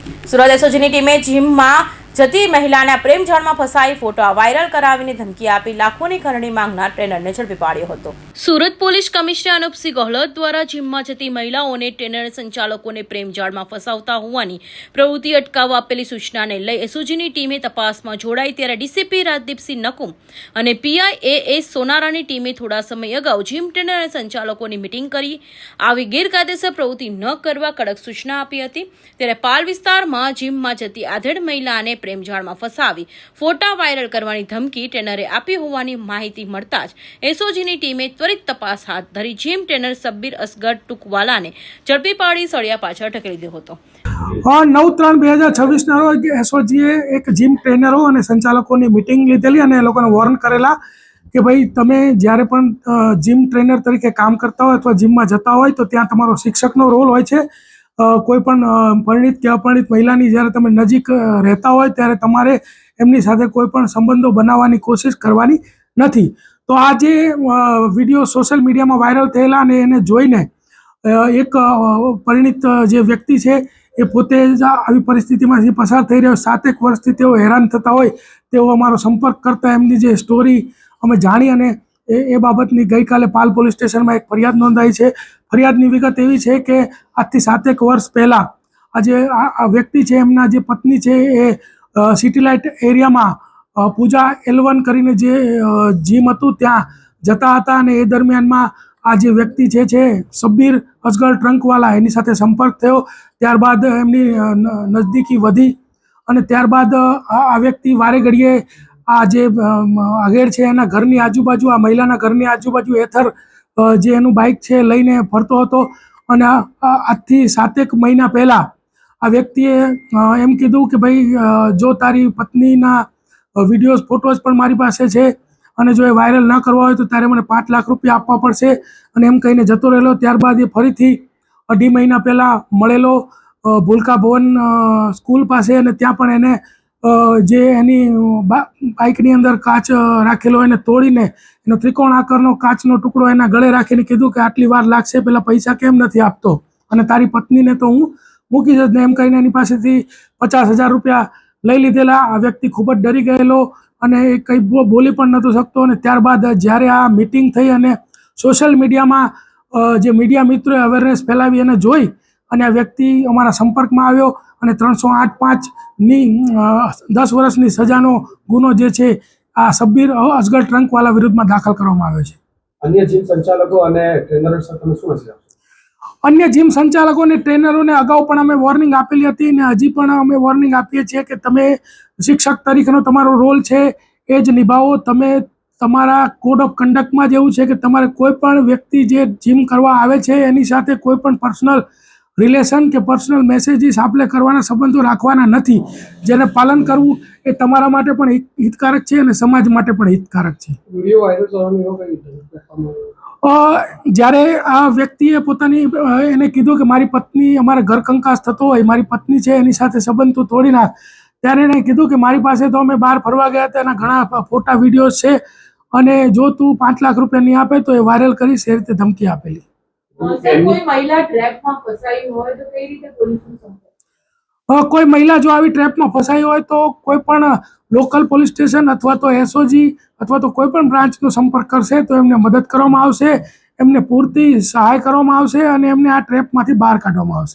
સુરત એસઓજીની ટીમે જીમમાં જતી મહિલાના પ્રેમ જાળમાં ફસાઈ ફોટો વાયરલ કરાવીને ધમકી આપી લાખોની ખરણી માંગનાર ટ્રેનરને ઝડપી પાડ્યો હતો। સુરત પોલીસ કમિશનર અનુપસિંહ ગહલોત દ્વારા જીમમાં જતી મહિલાઓને ટ્રેનર સંચાલકોને પ્રેમ જાળમાં ફસાવતા હોવાની પ્રવૃત્તિ અટકાવવા આપેલી સૂચનાને લઈ એસઓજીની ટીમે તપાસમાં જોડાઈ ત્યારે ડીસીપી રાજદીપસિંહ નકુમ અને પીઆઈ સોનારાની ટીમે થોડા સમય અગાઉ જીમ ટ્રેનર અને સંચાલકોની મીટિંગ કરી આવી ગેરકાયદેસર પ્રવૃત્તિ ન કરવા કડક સૂચના આપી હતી। ત્યારે પાલ વિસ્તારમાં જીમમાં જતી આધેડ મહિલાને પ્રેમજાળમાં ફસાવી ફોટા વાયરલ કરવાની ધમકી ટ્રેનરે આપી હોવાની માહિતી મળતા જ એસઓજીની ટીમે ત્વરિત તપાસ હાથ ધરી જીમ ટ્રેનર સબ્બીર અસગર ટુકવાલાને ઝડપી પાડી સળિયા પાછળ ઢકેલી દીધો હતો। 9/3/2026 રોજ એસઓજીએ એક જીમ ટ્રેનરો અને સંચાલકોની મીટિંગ લીધેલી અને એ લોકોને વોર્ન કરેલા કે ભાઈ તમે જ્યારે પણ જીમ ટ્રેનર તરીકે કામ કરતા હોય અથવા જીમમાં જતા હોય તો ત્યાં તમારો શિક્ષકનો રોલ હોય છે। કોઈ પણ પરિણીત કે અપરિણીત મહિલાની જ્યારે તમે નજીક રહેતા હોય ત્યારે તમારે એમની સાથે કોઈ પણ સંબંધો બનાવવાની કોશિશ કરવાની નથી। તો આ જે વિડીયો સોશિયલ મીડિયામાં વાયરલ થયેલા અને એને જોઈને એક પરિણીત જે વ્યક્તિ છે એ પોતે જ આવી પરિસ્થિતિમાંથી પસાર થઈ રહ્યો 7 એક વર્ષથી તેઓ હેરાન થતા હોય તેઓ અમારો સંપર્ક કરતા એમની જે સ્ટોરી અમે જાણી અને એ બાબતની ગઈકાલે પાલ પોલીસ સ્ટેશનમાં એક ફરિયાદ નોંધાઈ છે। ફરિયાદની વિગત એવી છે કે આજથી 7 એક વર્ષ પહેલાં આજે આ વ્યક્તિ છે એમના જે પત્ની છે એ સિટી લાઇટ એરિયામાં પૂજા L1 કરીને જે જીમ હતું ત્યાં જતા હતા અને એ દરમિયાનમાં આ જે વ્યક્તિ છે સબ્બીર અસગર ટ્રંકવાલા એની સાથે સંપર્ક થયો। ત્યારબાદ એમની નજદીકી વધી અને ત્યારબાદ આ વ્યક્તિ વારે ઘડીએ આ જે આગેડ છે એના ઘરની આજુબાજુ આ મહિલાના ઘરની આજુબાજુ એથર જે એનું બાઇક છે લઈને ફરતો હતો અને આજથી 7 એક મહિના પહેલાં આ વ્યક્તિએ એમ કીધું કે ભાઈ જો તારી પત્નીના વિડીયોઝ ફોટોઝ પણ મારી પાસે છે અને જો એ વાયરલ ન કરવા હોય તો તારે મને 5 લાખ રૂપિયા આપવા પડશે અને એમ કહીને જતો રહેલો। ત્યારબાદ એ ફરીથી 2.5 મહિના પહેલાં મળેલો ભૂલકા ભવન સ્કૂલ પાસે અને ત્યાં પણ એને જે એની બાઇકની અંદર કાચ રાખેલો એને તોડીને એનો ત્રિકોણ આકારનો કાચનો ટુકડો એના ગળે રાખીને કીધું કે આટલી વાર લાગશે પહેલાં પૈસા કેમ નથી આપતો અને તારી પત્નીને તો હું મૂકી જ ને એમ કહીને એની પાસેથી 50,000 રૂપિયા લઈ લીધેલા। આ વ્યક્તિ ખૂબ જ ડરી ગયેલો અને એ કંઈ બોલી પણ નહોતો શકતો અને ત્યારબાદ જ્યારે આ મિટિંગ થઈ અને સોશિયલ મીડિયામાં જે મીડિયા મિત્રોએ અવેરનેસ ફેલાવી અને જોઈ અને આ વ્યક્તિ અમારા સંપર્કમાં આવ્યો અને 308(5)ની 10 વર્ષની સજાનો ગુનો જે છે આ સબ્બીર અસગર ટ્રંકવાલા વિરુદ્ધમાં દાખલ કરવામાં આવ્યો છે। અન્ય જીમ સંચાલકો અને ટ્રેનરો સાથે શું હશે? અન્ય જીમ સંચાલકો અને ટ્રેનરોને અગાઉ પણ અમે વોર્નિંગ આપેલી હતી અને હજી પણ અમે વોર્નિંગ આપીએ છીએ કે તમે શિક્ષક તરીકેનો તમારો રોલ છે એ જ નિભાવો। તમે તમારા કોડ ઓફ કન્ડક્ટમાં જ એવું છે કે તમારે કોઈ પણ વ્યક્તિ જે જીમ કરવા આવે છે એની સાથે કોઈ પણ પર્સનલ રિલેશન કે પર્સનલ મેસેજીસ આપણે કરવાના સંબંધો રાખવાના નથી। જેને પાલન કરવું એ તમારા માટે પણ હિતકારક છે અને સમાજ માટે પણ હિતકારક છે। વિડીયો વાયરલ કરવાનો કઈ જ્યારે આ વ્યક્તિએ પોતાની એને કીધું કે મારી પત્ની અમારે ઘર કંકાસ થતો હોય મારી પત્ની છે એની સાથે સંબંધ તું તોડી નાખ ત્યારે એને કીધું કે મારી પાસે તો અમે બહાર ફરવા ગયા હતા એના ઘણા ફોટા વિડીયોઝ છે અને જો તું 5 લાખ રૂપિયા નહીં આપે તો એ વાયરલ કરીશ એ રીતે ધમકી આપેલી। કોઈ મહિલા ટ્રેપમાં ફસાઈ હોય તો કઈ રીતે પોલીસનો સંપર્ક? કોઈ મહિલા જો આવી ટ્રેપમાં ફસાઈ હોય તો કોઈ પણ લોકલ પોલીસ સ્ટેશન અથવા તો એસઓજી અથવા તો કોઈ પણ બ્રાન્ચનો સંપર્ક કરશે તો એમને મદદ કરવામાં આવશે, એમને પૂરતી સહાય કરવામાં આવશે અને એમને આ ટ્રેપમાંથી બહાર કાઢવામાં આવશે।